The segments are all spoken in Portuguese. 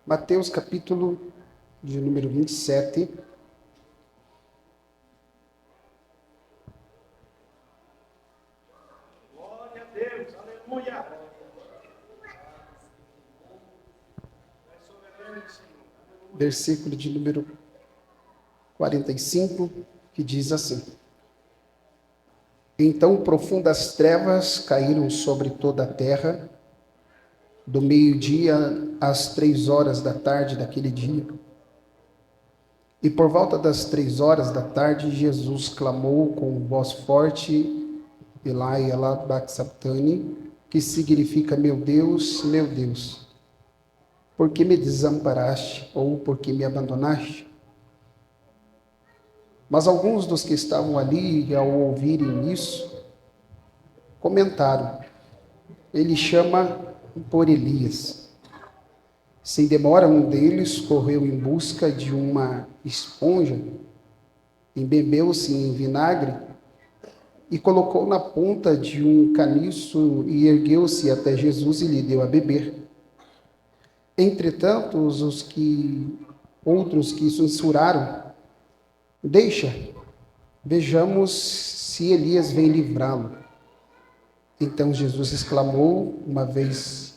Mateus capítulo de número 27. Glória a Deus, aleluia. É soberano, Senhor. Versículo de número 45, que diz assim: Então profundas trevas caíram sobre toda a terra, do meio-dia às 3 horas da tarde daquele dia. E por volta das 3 horas da tarde, Jesus clamou com voz forte, Elai, Elai, sabachthani, que significa: meu Deus, por que me desamparaste, ou por que me abandonaste? Mas alguns dos que estavam ali, ao ouvirem isso, comentaram: ele chama por Elias. Sem demora, um deles correu em busca de uma esponja, embebeu-se em vinagre e colocou na ponta de um caniço e ergueu-se até Jesus e lhe deu a beber. Entretanto, outros que censuraram: deixa, vejamos se Elias vem livrá-lo. Então Jesus exclamou uma vez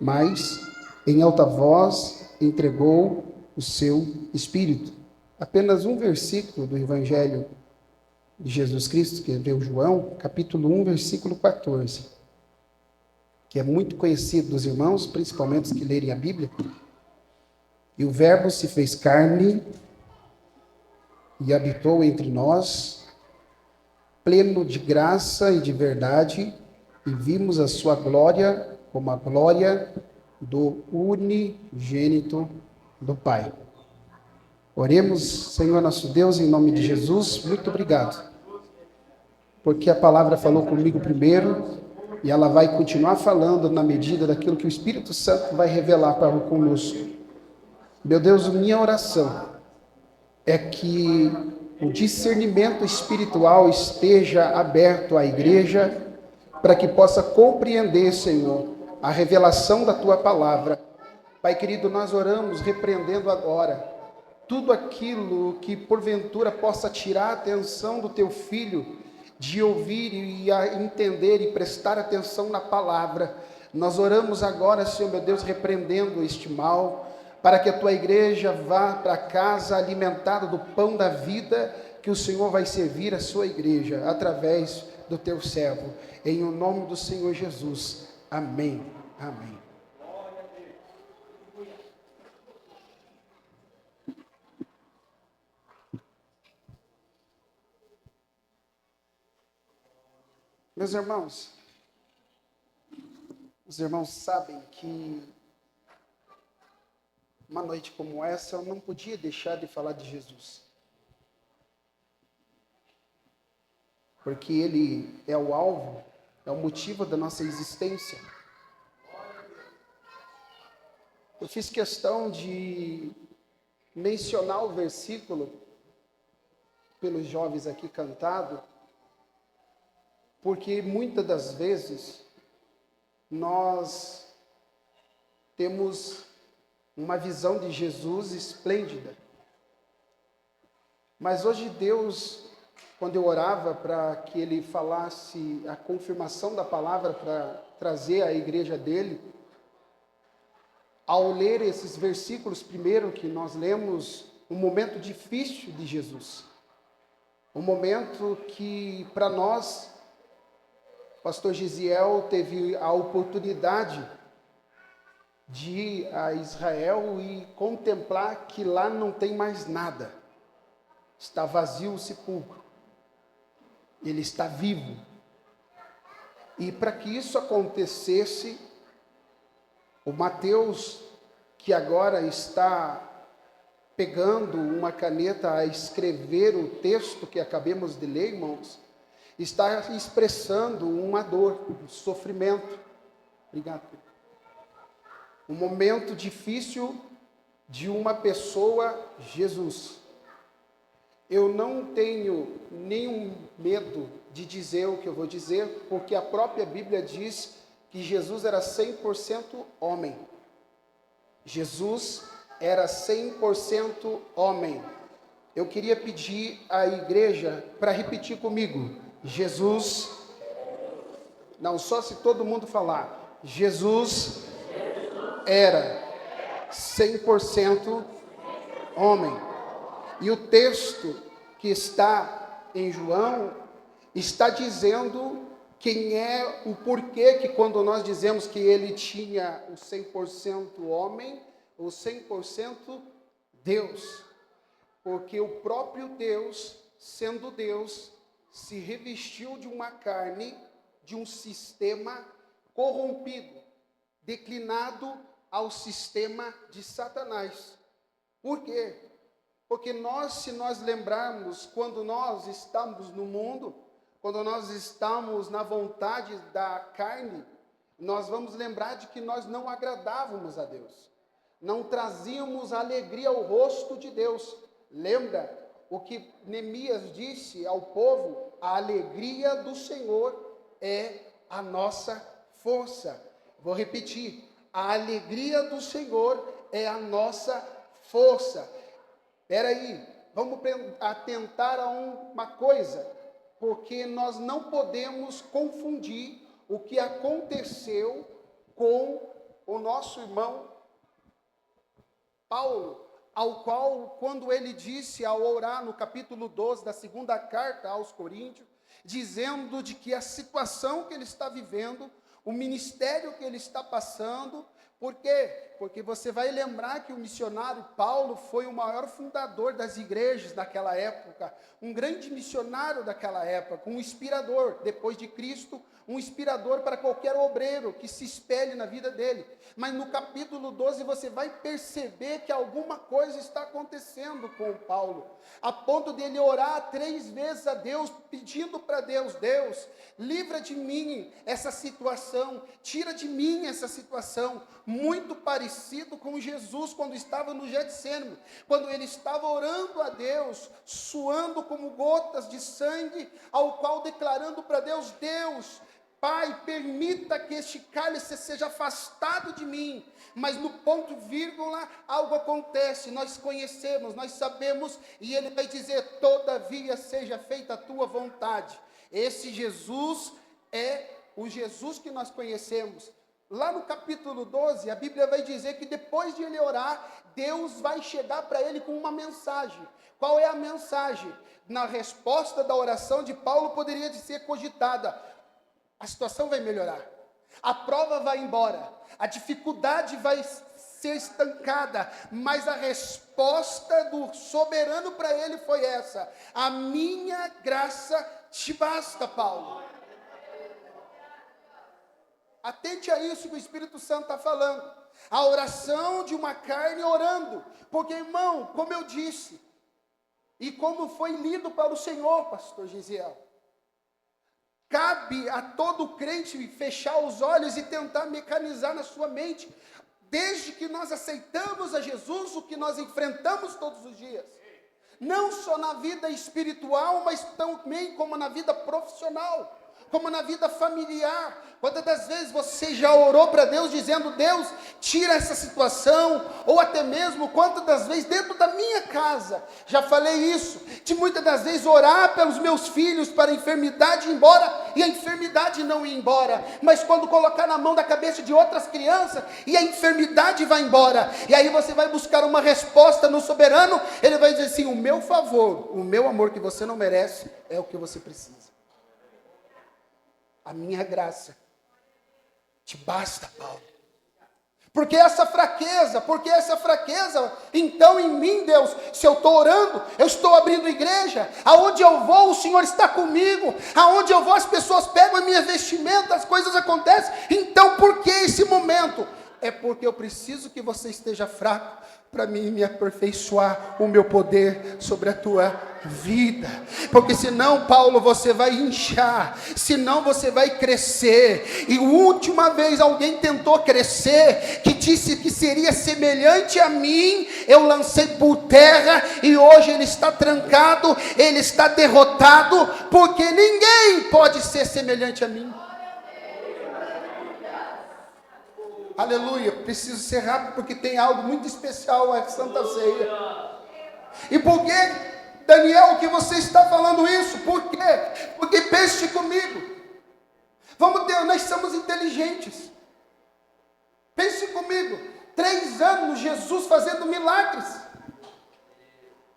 mais, em alta voz, entregou o seu espírito. Apenas um versículo do Evangelho de Jesus Cristo, que escreveu João, capítulo 1, versículo 14, que é muito conhecido dos irmãos, principalmente os que lerem a Bíblia. E o Verbo se fez carne e habitou entre nós, pleno de graça e de verdade, e vimos a sua glória como a glória do unigênito do Pai. Oremos, Senhor nosso Deus, em nome de Jesus, muito obrigado, porque a palavra falou comigo primeiro, e ela vai continuar falando na medida daquilo que o Espírito Santo vai revelar para conosco. Meu Deus, minha oração é que o discernimento espiritual esteja aberto à igreja, para que possa compreender, Senhor, a revelação da Tua palavra. Pai querido, nós oramos repreendendo agora tudo aquilo que porventura possa tirar a atenção do Teu Filho de ouvir e entender e prestar atenção na palavra. Nós oramos agora, Senhor meu Deus, repreendendo este mal, para que a Tua igreja vá para casa alimentada do pão da vida, que o Senhor vai servir a sua igreja, através do Teu servo. Em o nome do Senhor Jesus. Amém. Amém. Meus irmãos, os irmãos sabem que uma noite como essa eu não podia deixar de falar de Jesus. Porque Ele é o alvo, é o motivo da nossa existência. Eu fiz questão de mencionar o versículo pelos jovens aqui cantado, porque muitas das vezes nós temos uma visão de Jesus esplêndida. Mas hoje Deus, quando eu orava para que Ele falasse a confirmação da palavra para trazer à igreja dele, ao ler esses versículos primeiro que nós lemos, um momento difícil de Jesus. Um momento que para nós, pastor Gisiel teve a oportunidade de ir a Israel e contemplar que lá não tem mais nada. Está vazio o sepulcro. Ele está vivo. E para que isso acontecesse, o Mateus, que agora está pegando uma caneta a escrever o texto que acabamos de ler, irmãos, está expressando uma dor, um sofrimento. Obrigado. Um momento difícil de uma pessoa, Jesus. Eu não tenho nenhum medo de dizer o que eu vou dizer, porque a própria Bíblia diz que Jesus era 100% homem. Jesus era 100% homem. Eu queria pedir à igreja para repetir comigo. Jesus, não, só se todo mundo falar. Jesus era 100% homem. E o texto que está em João está dizendo quem é, o porquê que quando nós dizemos que ele tinha o 100% homem, o 100% Deus. Porque o próprio Deus, sendo Deus, se revestiu de uma carne, de um sistema corrompido, declinado ao sistema de Satanás. Por quê? Porque se nós lembrarmos, quando nós estamos no mundo, quando nós estamos na vontade da carne, nós vamos lembrar de que nós não agradávamos a Deus. Não trazíamos alegria ao rosto de Deus. Lembra o que Neemias disse ao povo? A alegria do Senhor é a nossa força. Vou repetir. A alegria do Senhor é a nossa força. Espera aí, vamos atentar a uma coisa, porque nós não podemos confundir o que aconteceu com o nosso irmão Paulo, ao qual, quando ele disse ao orar no capítulo 12 da segunda carta aos Coríntios, dizendo de que a situação que ele está vivendo, o ministério que ele está passando, por quê? Porque você vai lembrar que o missionário Paulo foi o maior fundador das igrejas daquela época, um grande missionário daquela época, um inspirador, depois de Cristo, um inspirador para qualquer obreiro que se espelhe na vida dele. Mas no capítulo 12 você vai perceber que alguma coisa está acontecendo com Paulo, a ponto de ele orar 3 vezes a Deus, pedindo para Deus: Deus, livra de mim essa situação, tira de mim essa situação. Muito parecido com Jesus quando estava no Getsêmani, quando ele estava orando a Deus, suando como gotas de sangue, ao qual declarando para Deus: Deus, Pai, permita que este cálice seja afastado de mim. Mas no ponto vírgula, algo acontece, nós conhecemos, nós sabemos, e ele vai dizer: todavia seja feita a tua vontade. Esse Jesus é o Jesus que nós conhecemos. Lá no capítulo 12, a Bíblia vai dizer que depois de ele orar, Deus vai chegar para ele com uma mensagem. Qual é a mensagem? Na resposta da oração de Paulo poderia ser cogitada: a situação vai melhorar, a prova vai embora, a dificuldade vai ser estancada, mas a resposta do soberano para ele foi essa: a minha graça te basta, Paulo. Atente a isso que o Espírito Santo está falando. A oração de uma carne orando. Porque, irmão, como eu disse, e como foi lido para o Senhor, pastor Gisiel, cabe a todo crente fechar os olhos e tentar mecanizar na sua mente, desde que nós aceitamos a Jesus, o que nós enfrentamos todos os dias. Não só na vida espiritual, mas também como na vida profissional, como na vida familiar. Quantas das vezes você já orou para Deus dizendo: Deus, tira essa situação? Ou até mesmo, quantas das vezes dentro da minha casa, já falei isso, de muitas das vezes orar pelos meus filhos para a enfermidade ir embora, e a enfermidade não ir embora, mas quando colocar na mão da cabeça de outras crianças, e a enfermidade vai embora, e aí você vai buscar uma resposta no soberano, ele vai dizer assim: o meu favor, o meu amor que você não merece, é o que você precisa. A minha graça te basta, Paulo. Porque essa fraqueza, então em mim, Deus, se eu estou orando, eu estou abrindo igreja, aonde eu vou, o Senhor está comigo, aonde eu vou, as pessoas pegam a minha vestimenta, as coisas acontecem. Então por que esse momento? É porque eu preciso que você esteja fraco, para mim me aperfeiçoar o meu poder sobre a tua vida. Porque senão, Paulo, você vai inchar, senão você vai crescer. E última vez alguém tentou crescer, que disse que seria semelhante a mim, eu lancei por terra, e hoje ele está trancado, ele está derrotado, porque ninguém pode ser semelhante a mim. Aleluia. Preciso ser rápido porque tem algo muito especial a Santa Ceia. E por que, Daniel, que você está falando isso? Por quê? Porque pense comigo. Nós somos inteligentes. Pense comigo. 3 anos Jesus fazendo milagres.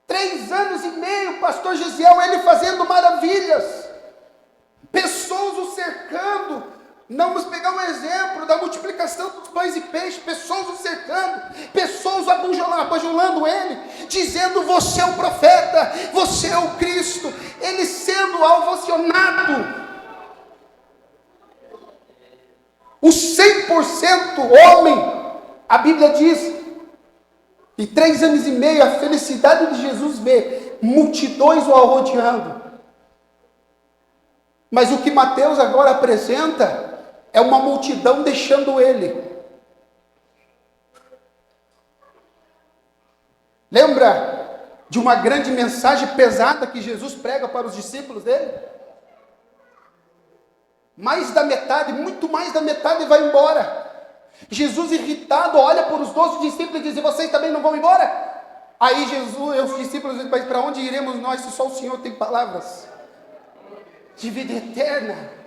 3 anos e meio, pastor Gisiel, ele fazendo maravilhas. Pessoas o cercando. Vamos pegar um exemplo da multiplicação dos pães e peixes. Pessoas o cercando. Pessoas abajulando ele. Dizendo, você é o profeta. Você é o Cristo. Ele sendo ovacionado. O 100% homem. A Bíblia diz. E 3 anos e meio, a felicidade de Jesus ver multidões o rodeando. Mas o que Mateus agora apresenta é uma multidão deixando ele. Lembra de uma grande mensagem pesada que Jesus prega para os discípulos dele? Mais da metade, muito mais da metade vai embora. Jesus irritado olha para os 12 discípulos e diz, vocês também não vão embora? Aí Jesus, os discípulos dizem, mas para onde iremos nós se só o Senhor tem palavras de vida eterna?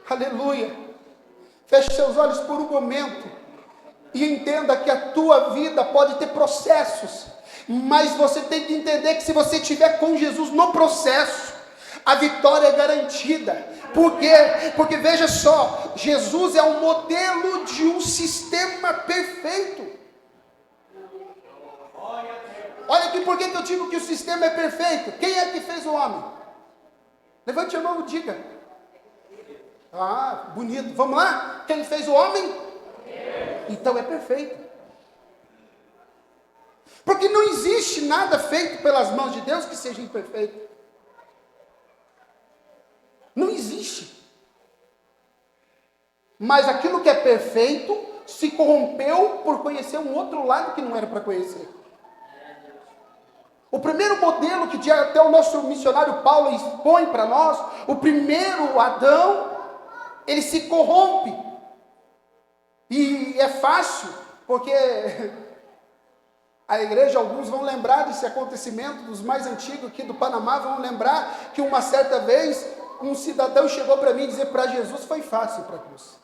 Aleluia. Feche seus olhos por um momento e entenda que a tua vida pode ter processos, mas você tem que entender que se você estiver com Jesus no processo, a vitória é garantida. Por quê? Porque veja só, Jesus é um modelo de um sistema perfeito. Olha aqui, por que eu digo que o sistema é perfeito? Quem é que fez o homem? Levante a mão e diga. Ah, bonito. Vamos lá? Quem fez o homem? Então é perfeito. Porque não existe nada feito pelas mãos de Deus que seja imperfeito. Não existe. Mas aquilo que é perfeito se corrompeu por conhecer um outro lado que não era para conhecer. O primeiro modelo que até o nosso missionário Paulo expõe para nós, o primeiro Adão, ele se corrompe. E é fácil, porque a igreja, alguns vão lembrar desse acontecimento, dos mais antigos aqui do Panamá, vão lembrar que uma certa vez, um cidadão chegou para mim e dizer, para Jesus foi fácil para a cruz.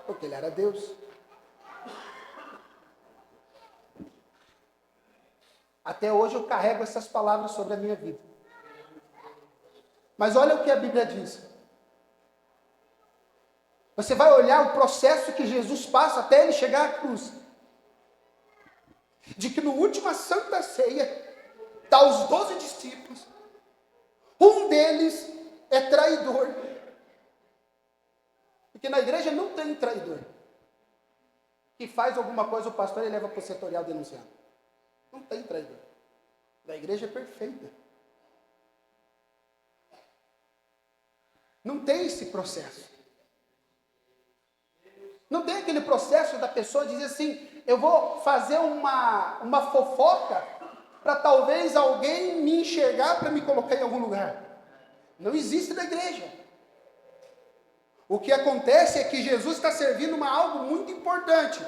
Porque ele era Deus. Até hoje eu carrego essas palavras sobre a minha vida. Mas olha o que a Bíblia diz. Você vai olhar o processo que Jesus passa até ele chegar à cruz. De que no última Santa Ceia, está os 12 discípulos. Um deles é traidor. Porque na igreja não tem traidor. Que faz alguma coisa, o pastor ele leva para o setorial denunciando. Não tem traidor. A igreja é perfeita. Não tem esse processo. Não tem aquele processo da pessoa dizer assim, eu vou fazer uma fofoca para talvez alguém me enxergar para me colocar em algum lugar. Não existe na igreja. O que acontece é que Jesus está servindo algo muito importante.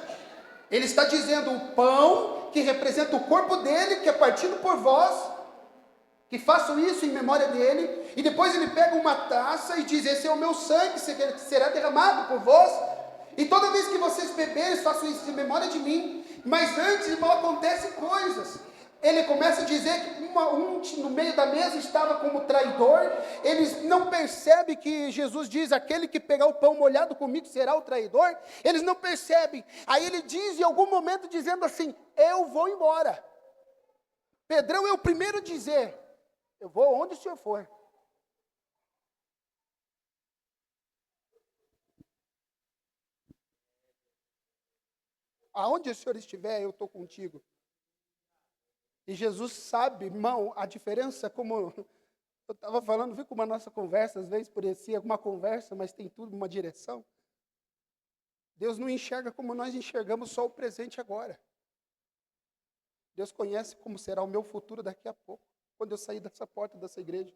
Ele está dizendo o pão que representa o corpo dele, que é partido por vós, que façam isso em memória dele, e depois ele pega uma taça e diz, esse é o meu sangue que será derramado por vós, e toda vez que vocês beberem, façam isso em memória de mim. Mas antes, irmão, acontecem coisas. Ele começa a dizer que no meio da mesa estava como traidor. Eles não percebem que Jesus diz, aquele que pegar o pão molhado comigo será o traidor. Eles não percebem. Aí ele diz em algum momento dizendo assim, eu vou embora. Pedrão é o primeiro a dizer, eu vou onde o senhor for. Aonde o senhor estiver, eu estou contigo. E Jesus sabe, irmão, a diferença, como eu estava falando, viu como a nossa conversa, às vezes parecia uma conversa, mas tem tudo uma direção. Deus não enxerga como nós enxergamos só o presente agora. Deus conhece como será o meu futuro daqui a pouco, quando eu sair dessa porta dessa igreja.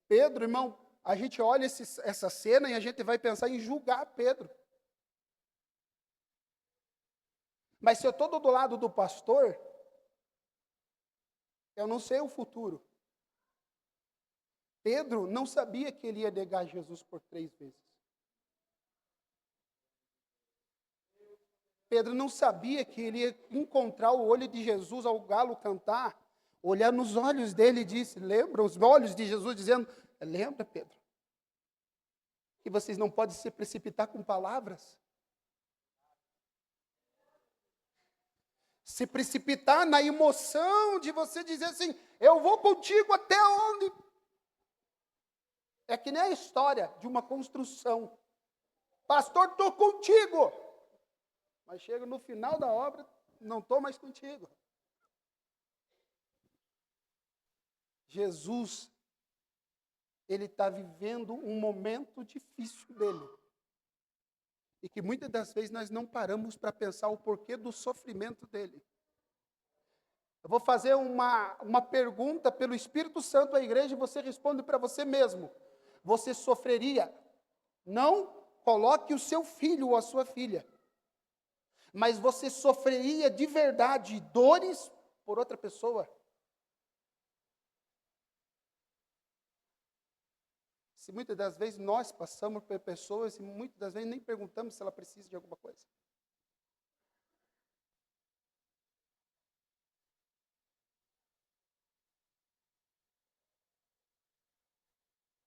Pedro, irmão, a gente olha essa cena e a gente vai pensar em julgar Pedro. Mas se eu estou do lado do pastor, eu não sei o futuro. Pedro não sabia que ele ia negar Jesus por 3 vezes. Pedro não sabia que ele ia encontrar o olho de Jesus ao galo cantar, olhar nos olhos dele e disse, lembra? Os olhos de Jesus dizendo, lembra, Pedro, que vocês não podem se precipitar com palavras. Se precipitar na emoção de você dizer assim, eu vou contigo até onde? É que nem a história de uma construção. Pastor, estou contigo. Mas chega no final da obra, não estou mais contigo. Jesus, ele está vivendo um momento difícil dele. E que muitas das vezes nós não paramos para pensar o porquê do sofrimento dele. Eu vou fazer uma pergunta pelo Espírito Santo à igreja e você responde para você mesmo. Você sofreria? Não coloque o seu filho ou a sua filha. Mas você sofreria de verdade dores por outra pessoa? Se muitas das vezes nós passamos por pessoas e muitas das vezes nem perguntamos se ela precisa de alguma coisa.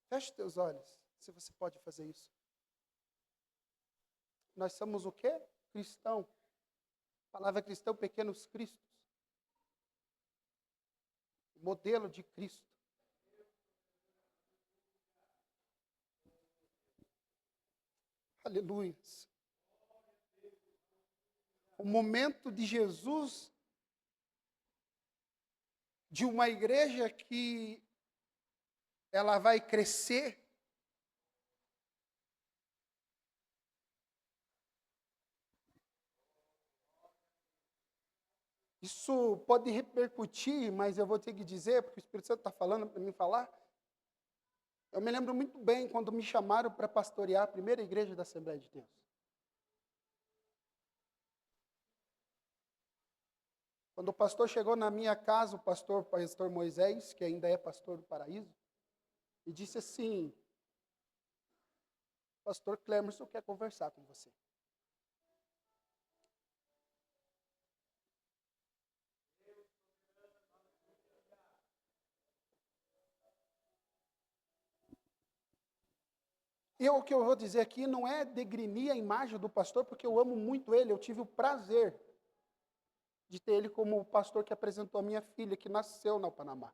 Feche teus olhos, se você pode fazer isso. Nós somos o quê? Cristão. A palavra cristão, pequenos cristos. Modelo de Cristo. Aleluia. O momento de Jesus, de uma igreja que ela vai crescer. Isso pode repercutir, mas eu vou ter que dizer, porque o Espírito Santo está falando para mim falar. Eu me lembro muito bem quando me chamaram para pastorear a primeira igreja da Assembleia de Deus. Quando o pastor chegou na minha casa, o pastor Moisés, que ainda é pastor do Paraíso, e disse assim, pastor Clemerson quer conversar com você. E o que eu vou dizer aqui não é degrinir a imagem do pastor, porque eu amo muito ele, eu tive o prazer de ter ele como o pastor que apresentou a minha filha, que nasceu no Panamá.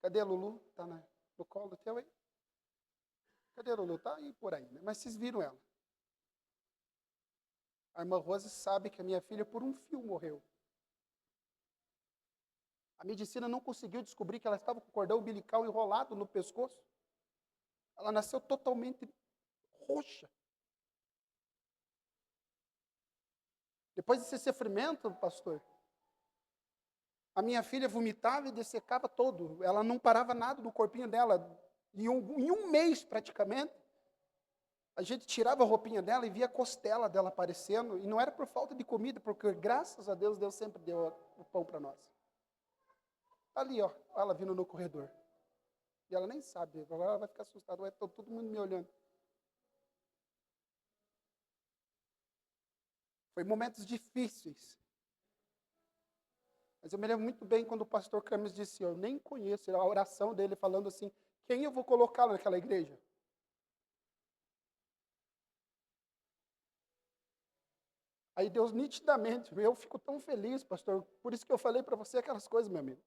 Cadê a Lulu? Está no colo teu aí? Cadê a Lulu? Está aí por aí, né? Mas vocês viram ela. A irmã Rose sabe que a minha filha por um fio morreu. A medicina não conseguiu descobrir que ela estava com o cordão umbilical enrolado no pescoço. Ela nasceu totalmente roxa. Depois desse sofrimento, pastor, a minha filha vomitava e dessecava todo. Ela não parava nada no corpinho dela. Em um mês, praticamente, a gente tirava a roupinha dela e via a costela dela aparecendo. E não era por falta de comida, porque graças a Deus sempre deu o pão para nós. Ali, ó, ela vindo no corredor. E ela nem sabe, agora ela vai ficar assustada, vai estar todo mundo me olhando. Foi momentos difíceis. Mas eu me lembro muito bem quando o pastor Camis disse, eu nem conheço a oração dele falando assim, quem eu vou colocar naquela igreja? Aí Deus nitidamente, eu fico tão feliz, pastor, por isso que eu falei para você aquelas coisas, meu amigo.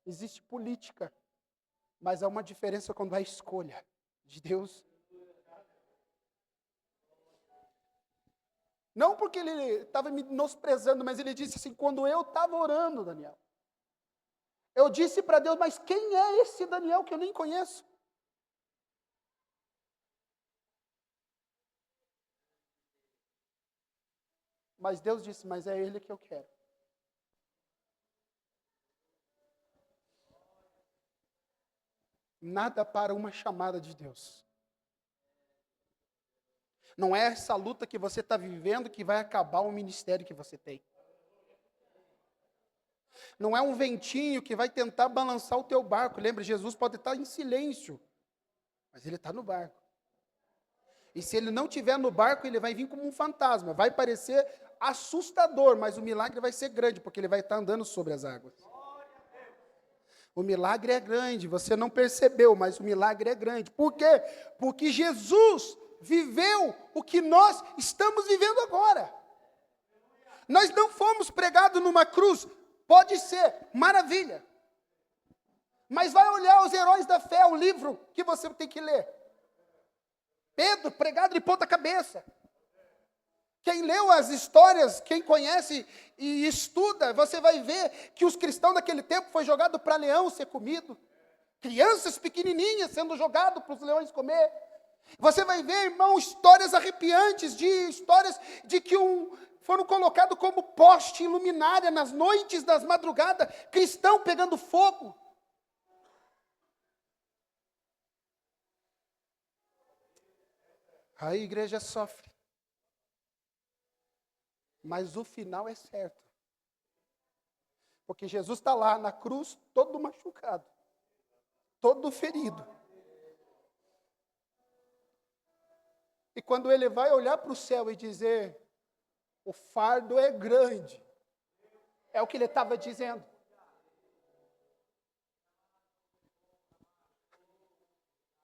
Existe política, mas há uma diferença quando há escolha de Deus. Não porque ele estava me menosprezando, mas ele disse assim, quando eu estava orando, Daniel, eu disse para Deus, mas quem é esse Daniel que eu nem conheço? Mas Deus disse, mas é ele que eu quero. Nada para uma chamada de Deus. Não é essa luta que você está vivendo que vai acabar o ministério que você tem. Não é um ventinho que vai tentar balançar o teu barco. Lembra, Jesus pode estar em silêncio, mas ele está no barco. E se ele não estiver no barco, ele vai vir como um fantasma. Vai parecer assustador, mas o milagre vai ser grande, porque ele vai estar andando sobre as águas. O milagre é grande, você não percebeu, mas o milagre é grande. Por quê? Porque Jesus viveu o que nós estamos vivendo agora. Nós não fomos pregados numa cruz, pode ser, maravilha. Mas vai olhar os heróis da fé, o livro que você tem que ler. Pedro, pregado de ponta cabeça. Quem leu as histórias, quem conhece e estuda, você vai ver que os cristãos daquele tempo foi jogado para leão ser comido. Crianças pequenininhas sendo jogadas para os leões comer. Você vai ver, irmão, histórias arrepiantes, histórias de que foram colocados como poste em luminária nas noites das madrugadas, cristão pegando fogo. A igreja sofre. Mas o final é certo. Porque Jesus está lá na cruz, todo machucado, todo ferido. E quando ele vai olhar para o céu e dizer, o fardo é grande, é o que ele estava dizendo.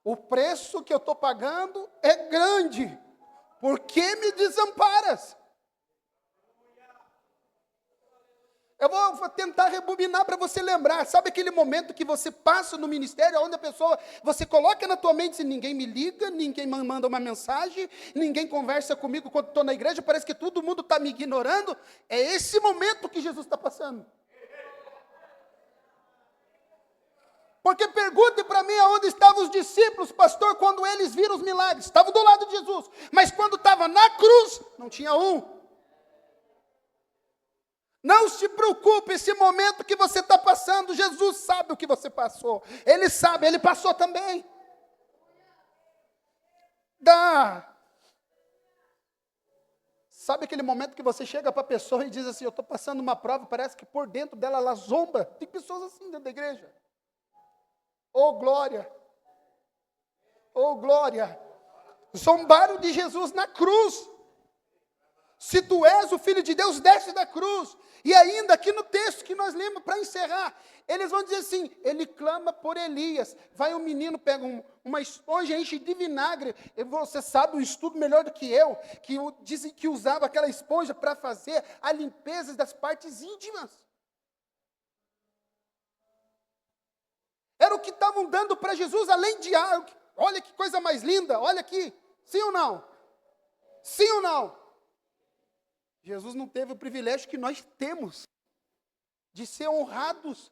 O preço que eu estou pagando é grande. Por que me desamparas? Eu vou tentar rebobinar para você lembrar. Sabe aquele momento que você passa no ministério, onde a pessoa, você coloca na tua mente, ninguém me liga, ninguém me manda uma mensagem, ninguém conversa comigo quando estou na igreja, parece que todo mundo está me ignorando. É esse momento que Jesus está passando. Porque pergunte para mim aonde estavam os discípulos, pastor, quando eles viram os milagres. Estavam do lado de Jesus, mas quando estava na cruz, não tinha um. Não se preocupe, esse momento que você está passando, Jesus sabe o que você passou. Ele sabe, ele passou também. Sabe aquele momento que você chega para a pessoa e diz assim, eu estou passando uma prova, parece que por dentro dela ela zomba. Tem pessoas assim dentro da igreja. Oh glória! Oh glória! Zombaram de Jesus na cruz. Se tu és o Filho de Deus, desce da cruz. E ainda aqui no texto que nós lemos para encerrar, eles vão dizer assim, ele clama por Elias. Vai um menino, pega uma esponja, enche de vinagre. E você sabe um estudo melhor do que eu, que dizem que usava aquela esponja para fazer a limpeza das partes íntimas. Era o que estavam dando para Jesus, além de água. Olha que coisa mais linda, olha aqui. Sim ou não? Sim ou não? Jesus não teve o privilégio que nós temos de ser honrados.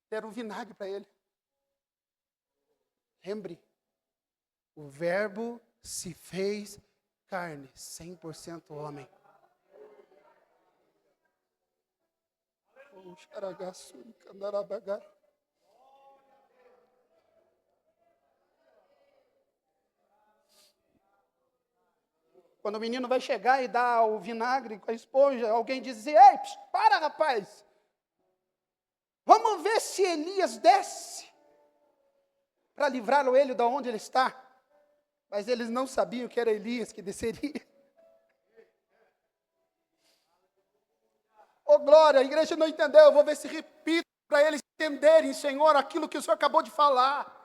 Deram vinagre para ele. Lembre, o verbo se fez carne, 100% homem. Quando o menino vai chegar e dar o vinagre com a esponja, alguém diz assim, ei, para rapaz, vamos ver se Elias desce para livrá-lo ele de onde ele está. Mas eles não sabiam que era Elias que desceria. Oh glória, a igreja não entendeu, eu vou ver se repito para eles entenderem, Senhor, aquilo que o Senhor acabou de falar.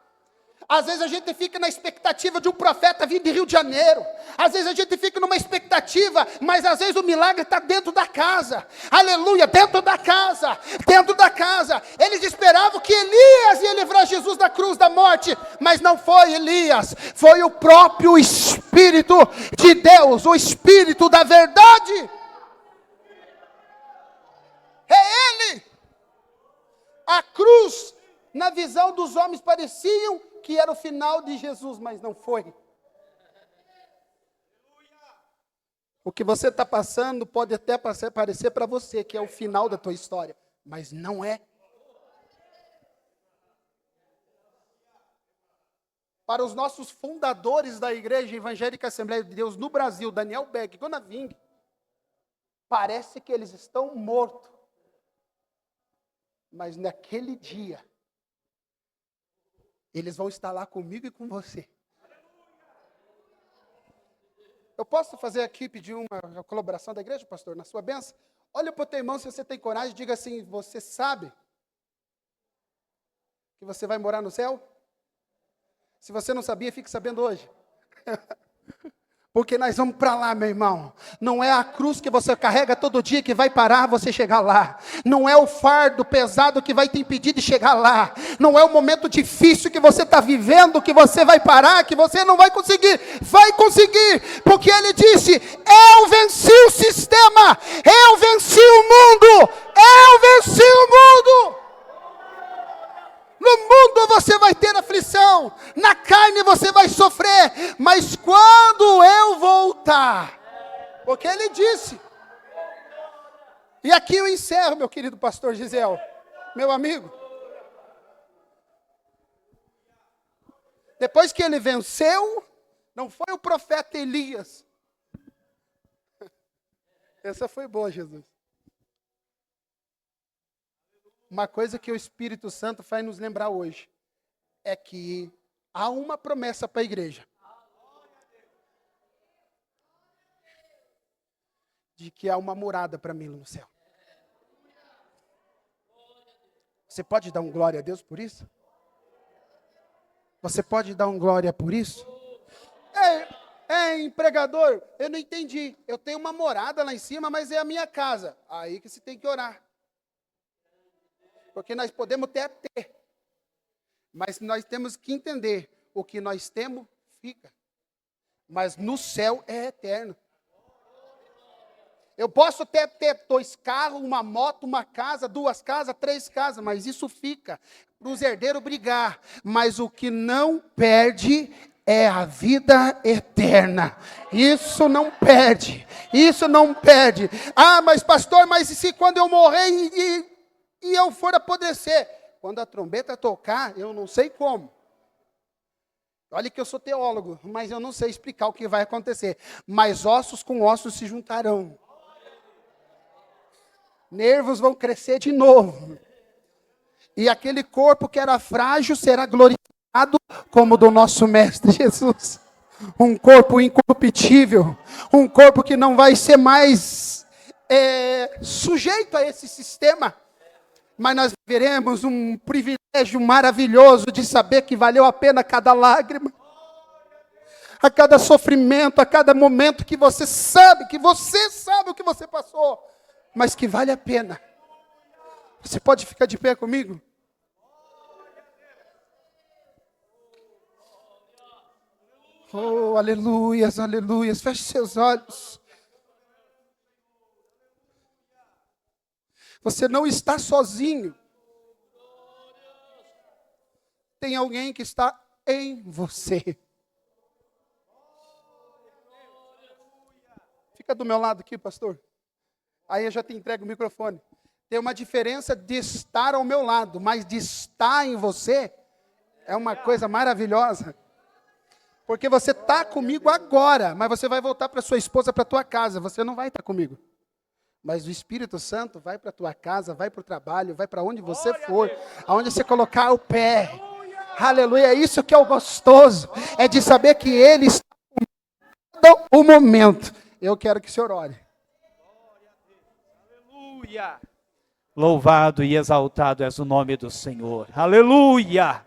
Às vezes a gente fica na expectativa de um profeta vir de Rio de Janeiro. Às vezes a gente fica numa expectativa, mas às vezes o milagre está dentro da casa. Aleluia, dentro da casa, dentro da casa. Eles esperavam que Elias ia livrar Jesus da cruz da morte, mas não foi Elias, foi o próprio Espírito de Deus, o Espírito da verdade. É Ele. A cruz, na visão dos homens, pareciam que era o final de Jesus, mas não foi. O que você está passando pode até parecer para você que é o final da tua história, mas não é. para os nossos fundadores da Igreja Evangélica Assembleia de Deus no Brasil, Daniel Beck e Gona Ving, parece que eles estão mortos. Mas naquele dia, eles vão estar lá comigo e com você. Eu posso fazer aqui, pedir uma colaboração da igreja, pastor, na sua bênção? Olha para o teu irmão, se você tem coragem, diga assim: você sabe que você vai morar no céu? Se você não sabia, fique sabendo hoje. Porque nós vamos para lá, meu irmão. Não é a cruz que você carrega todo dia que vai parar você chegar lá. Não é o fardo pesado que vai te impedir de chegar lá. Não é o momento difícil que você está vivendo que você vai parar, que você não vai conseguir. Vai conseguir, porque ele disse: eu venci o sistema, eu venci o mundo, eu venci o mundo. No mundo você vai ter aflição, na carne você vai sofrer, mas quando eu voltar, porque ele disse, e aqui eu encerro, meu querido pastor Gisel, meu amigo, depois que ele venceu, não foi o profeta Elias, essa foi boa, Jesus. Uma coisa que o Espírito Santo faz nos lembrar hoje é que há uma promessa para a igreja. De que há uma morada para mim no céu. Você pode dar um glória a Deus por isso? Você pode dar um glória por isso? Empregador, eu não entendi. Eu tenho uma morada lá em cima, mas é a minha casa. Aí que você tem que orar. Porque nós podemos até ter, mas nós temos que entender, o que nós temos, fica. Mas no céu é eterno. Eu posso até ter 2 carros, uma moto, uma casa, 2 casas, 3 casas, mas isso fica para os herdeiros brigar. Mas o que não perde é a vida eterna. Isso não perde, isso não perde. Ah, mas pastor, mas e se quando eu morrer e eu for apodrecer? Quando a trombeta tocar, eu não sei como. Olha que eu sou teólogo, mas eu não sei explicar o que vai acontecer. Mas ossos com ossos se juntarão. Nervos vão crescer de novo. E aquele corpo que era frágil será glorificado como o do nosso Mestre Jesus. Um corpo incorruptível. Um corpo que não vai ser mais sujeito a esse sistema. Mas nós veremos um privilégio maravilhoso de saber que valeu a pena cada lágrima, a cada sofrimento, a cada momento que você sabe o que você passou, mas que vale a pena. Você pode ficar de pé comigo? Oh, aleluias, aleluias. Feche seus olhos. Você não está sozinho. Tem alguém que está em você. Fica do meu lado aqui, pastor. Aí eu já te entrego o microfone. Tem uma diferença de estar ao meu lado, mas de estar em você é uma coisa maravilhosa. Porque você está comigo agora, mas você vai voltar para sua esposa, para tua casa. Você não vai estar comigo. Mas o Espírito Santo vai para a tua casa, vai para o trabalho, vai para onde você for, aonde você colocar o pé. Aleluia, é isso que é o gostoso, é de saber que Ele está todo o momento. Eu quero que o Senhor ore. Aleluia. Louvado e exaltado és o nome do Senhor. Aleluia.